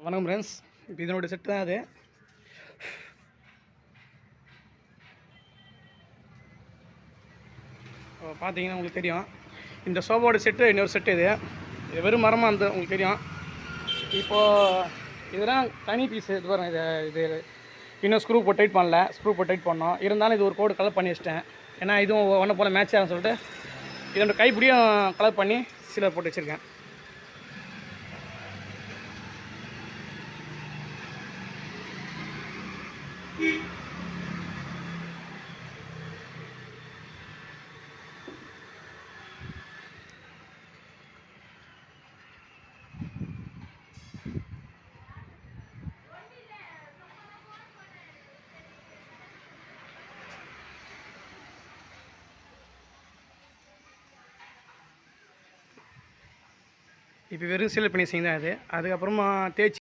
வணக்கம் ஃப்ரெண்ட்ஸ். இப்போ இதனோட செட்டு தான் அது. பார்த்தீங்கன்னா உங்களுக்கு தெரியும், இந்த சோஃபாவோட செட்டு இன்னொரு செட்டு. இது வெறும் மரமாக இருந்தது உங்களுக்கு தெரியும். இப்போது இதெல்லாம் தனி பீஸு. இது பாருங்கள், இது இன்னும் ஸ்க்ரூ போட்டு டைட் பண்ணல. ஸ்க்ரூ போட்டு டைட் பண்ணோம். இருந்தாலும் இது ஒரு கோடு கலர் பண்ணி வச்சிட்டேன். ஏன்னா இதுவும் ஒன்று போல் மேட்ச் ஆகும்னு சொல்லிட்டு இதோட கைப்பிடியும் கலர் பண்ணி சீலர் போட்டு வச்சுருக்கேன். இப்போ வெறும் சீலர் ஃபினிஷிங் தான் இது. அதுக்கப்புறமா தேய்ச்சி